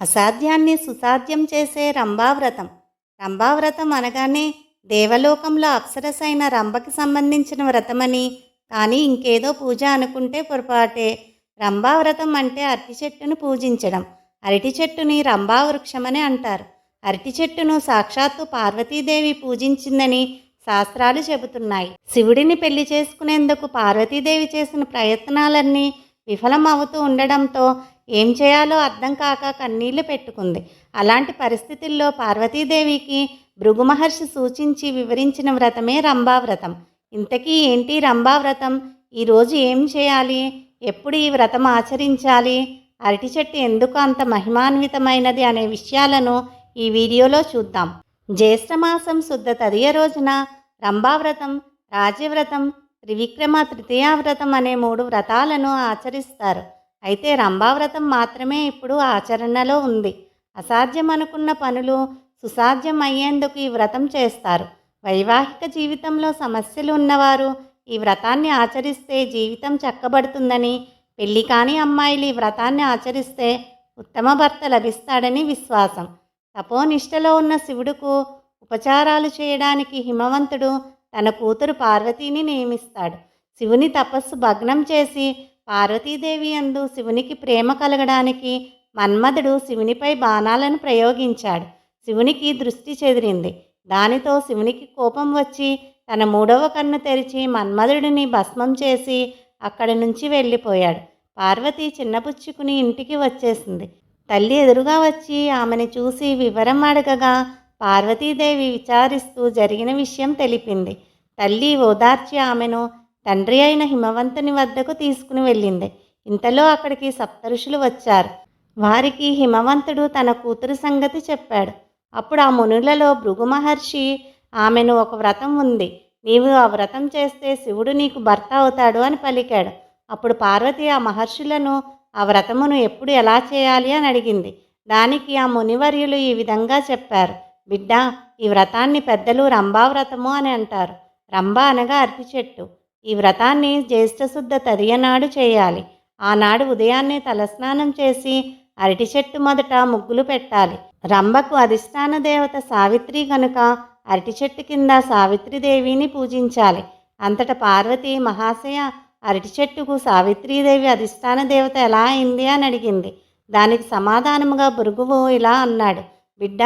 అసాధ్యాన్ని సుసాధ్యం చేసే రంభావ్రతం. రంభావ్రతం అనగానే దేవలోకంలో అప్సరసైన రంభకి సంబంధించిన వ్రతమని, కానీ ఇంకేదో పూజ అనుకుంటే పొరపాటే. రంభావ్రతం అంటే అరటి చెట్టును పూజించడం. అరటి చెట్టుని రంభావృక్షమని అంటారు. అరటి చెట్టును సాక్షాత్తు పార్వతీదేవి పూజించిందని శాస్త్రాలు చెబుతున్నాయి. శివుడిని పెళ్లి చేసుకునేందుకు పార్వతీదేవి చేసిన ప్రయత్నాలన్నీ విఫలమవుతూ ఉండడంతో ఏం చేయాలో అర్థం కాక కన్నీళ్లు పెట్టుకుంది. అలాంటి పరిస్థితుల్లో పార్వతీదేవికి భృగు మహర్షి సూచించి వివరించిన వ్రతమే రంభావ్రతం. ఇంతకీ ఏంటి రంభావ్రతం? ఈరోజు ఏం చేయాలి? ఎప్పుడు ఈ వ్రతం ఆచరించాలి? అరటి చెట్టు ఎందుకు అంత మహిమాన్వితమైనది అనే విషయాలను ఈ వీడియోలో చూద్దాం. జ్యేష్ఠమాసం శుద్ధ తదియ రోజున రంభావ్రతం, రాజ్యవ్రతం, త్రివిక్రమ తృతీయావ్రతం అనే 3 వ్రతాలను ఆచరిస్తారు. అయితే రంభావ్రతం మాత్రమే ఇప్పుడు ఆచరణలో ఉంది. అసాధ్యం అనుకున్న పనులు సుసాధ్యం అయ్యేందుకు ఈ వ్రతం చేస్తారు. వైవాహిక జీవితంలో సమస్యలు ఉన్నవారు ఈ వ్రతాన్ని ఆచరిస్తే జీవితం చక్కబడుతుందని, పెళ్లి కాని అమ్మాయిలు ఈ వ్రతాన్ని ఆచరిస్తే ఉత్తమ భర్త లభిస్తాడని విశ్వాసం. తపోనిష్టలో ఉన్న శివుడుకు ఉపచారాలు చేయడానికి హిమవంతుడు తన కూతురు పార్వతీని నియమిస్తాడు. శివుని తపస్సు భగ్నం చేసి పార్వతీదేవి యందు శివునికి ప్రేమ కలగడానికి మన్మధుడు శివునిపై బాణాలను ప్రయోగించాడు. శివునికి దృష్టి చెదిరింది. దానితో శివునికి కోపం వచ్చి తన 3వ కన్ను తెరిచి మన్మధుడిని భస్మం చేసి అక్కడి నుంచి వెళ్ళిపోయాడు. పార్వతి చిన్నపుచ్చుకుని ఇంటికి వచ్చేసింది. తల్లి ఎదురుగా వచ్చి ఆమెను చూసి వివరం అడగగా పార్వతీదేవి విచారిస్తూ జరిగిన విషయం తెలిపింది. తల్లి ఓదార్చి ఆమెను తండ్రి అయిన హిమవంతుని వద్దకు తీసుకుని వెళ్ళింది. ఇంతలో అక్కడికి సప్తఋషులు వచ్చారు. వారికి హిమవంతుడు తన కూతురు సంగతి చెప్పాడు. అప్పుడు ఆ మునులలో భృగు మహర్షి ఆమెను ఒక వ్రతం ఉంది, నీవు ఆ వ్రతం చేస్తే శివుడు నీకు భర్త అవుతాడు అని పలికాడు. అప్పుడు పార్వతి ఆ మహర్షులను ఆ వ్రతమును ఎప్పుడు ఎలా చేయాలి అని అడిగింది. దానికి ఆ మునివర్యులు ఈ విధంగా చెప్పారు. బిడ్డ, ఈ వ్రతాన్ని పెద్దలు రంభావ్రతము అని అంటారు. రంభ అనగా అరటి చెట్టు. ఈ వ్రతాన్ని జ్యేష్ఠశుద్ధ తదియ నాడు చేయాలి. ఆనాడు ఉదయాన్నే తలస్నానం చేసి అరటి చెట్టు మొదట ముగ్గులు పెట్టాలి. రంభకు అధిష్టాన దేవత సావిత్రి కనుక అరటి చెట్టు కింద సావిత్రిదేవిని పూజించాలి. అంతటా పార్వతి, మహాశయ, అరటి చెట్టుకు సావిత్రీదేవి అధిష్టాన దేవత ఎలా అయింది అని అడిగింది. దానికి సమాధానముగా భృగువు ఇలా అన్నాడు. బిడ్డ,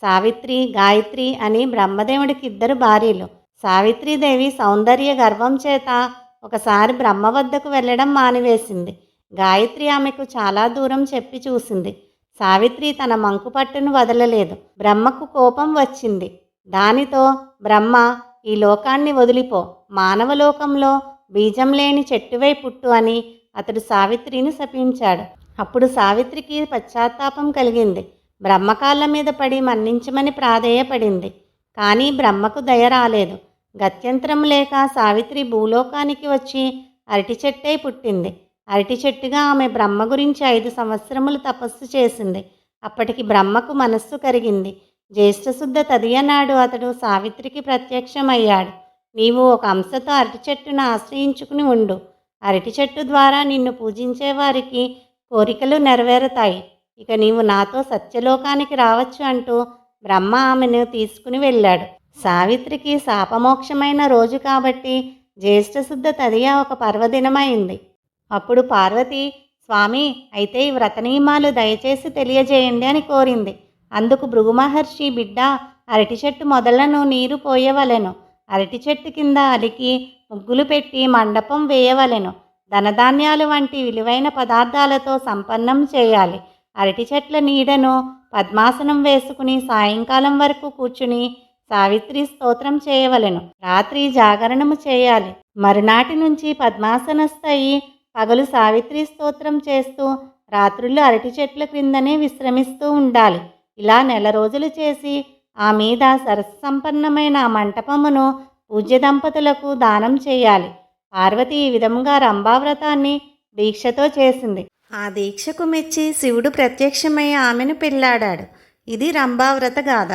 సావిత్రి, గాయత్రి అని బ్రహ్మదేవుడికి 2 భార్యలు. సావిత్రీదేవి సౌందర్య గర్వం చేత ఒకసారి బ్రహ్మ వద్దకు వెళ్ళడం మానివేసింది. గాయత్రి ఆమెకు చాలా దూరం చెప్పి చూసింది. సావిత్రి తన మంకుపట్టును వదలలేదు. బ్రహ్మకు కోపం వచ్చింది. దానితో బ్రహ్మ, ఈ లోకాన్ని వదిలిపో, మానవలోకంలో బీజం లేని చెట్టువై పుట్టు అని అతడు సావిత్రిని శపించాడు. అప్పుడు సావిత్రికి పశ్చాత్తాపం కలిగింది. బ్రహ్మకాళ్ళ మీద పడి మన్నించమని ప్రాధేయపడింది. కానీ బ్రహ్మకు దయ రాలేదు. గత్యంతరం లేక సావిత్రి భూలోకానికి వచ్చి అరటి చెట్టై పుట్టింది. అరటి చెట్టుగా ఆమె బ్రహ్మ గురించి 5 సంవత్సరములు తపస్సు చేసింది. అప్పటికి బ్రహ్మకు మనస్సు కరిగింది. జ్యేష్ఠశుద్ధ తదియ నాడు అతడు సావిత్రికి ప్రత్యక్షమయ్యాడు. నీవు ఒక అంశతో అరటి చెట్టును ఆశ్రయించుకుని ఉండు. అరటి చెట్టు ద్వారా నిన్ను పూజించే వారికి కోరికలు నెరవేరుతాయి. ఇక నీవు నాతో సత్యలోకానికి రావచ్చు అంటూ బ్రహ్మ ఆమెను తీసుకుని వెళ్ళాడు. సావిత్రికి శాపమోక్షమైన రోజు కాబట్టి జ్యేష్ఠశుద్ధ తదియ ఒక పర్వదినమైంది. అప్పుడు పార్వతి, స్వామి, అయితే ఈ వ్రత నియమాలు దయచేసి తెలియజేయండి అని కోరింది. అందుకు భృగు మహర్షి, బిడ్డ, అరటి చెట్టు మొదలను నీరు పోయవలెను. అరటి చెట్టు కింద అలికి ముగ్గులు పెట్టి మండపం వేయవలెను. ధనధాన్యాలు వంటి విలువైన పదార్థాలతో సంపన్నం చేయాలి. అరటి చెట్ల నీడను పద్మాసనం వేసుకుని సాయంకాలం వరకు కూర్చుని సావిత్రి స్తోత్రం చేయవలెను. రాత్రి జాగరణము చేయాలి. మరునాటి నుంచి పద్మాసనస్థ అయి పగలు సావిత్రి స్తోత్రం చేస్తూ రాత్రులు అరటి చెట్ల క్రిందనే విశ్రమిస్తూ ఉండాలి. ఇలా 1 నెల రోజులు చేసి ఆ మీద సరస్సు సంపన్నమైన ఆ మంటపమును పూజ్య దంపతులకు దానం చేయాలి. పార్వతి ఈ విధముగా రంభావ్రతాన్ని దీక్షతో చేసింది. ఆ దీక్షకు మెచ్చి శివుడు ప్రత్యక్షమై ఆమెను పెళ్లాడాడు. ఇది రంభావ్రత గాథ.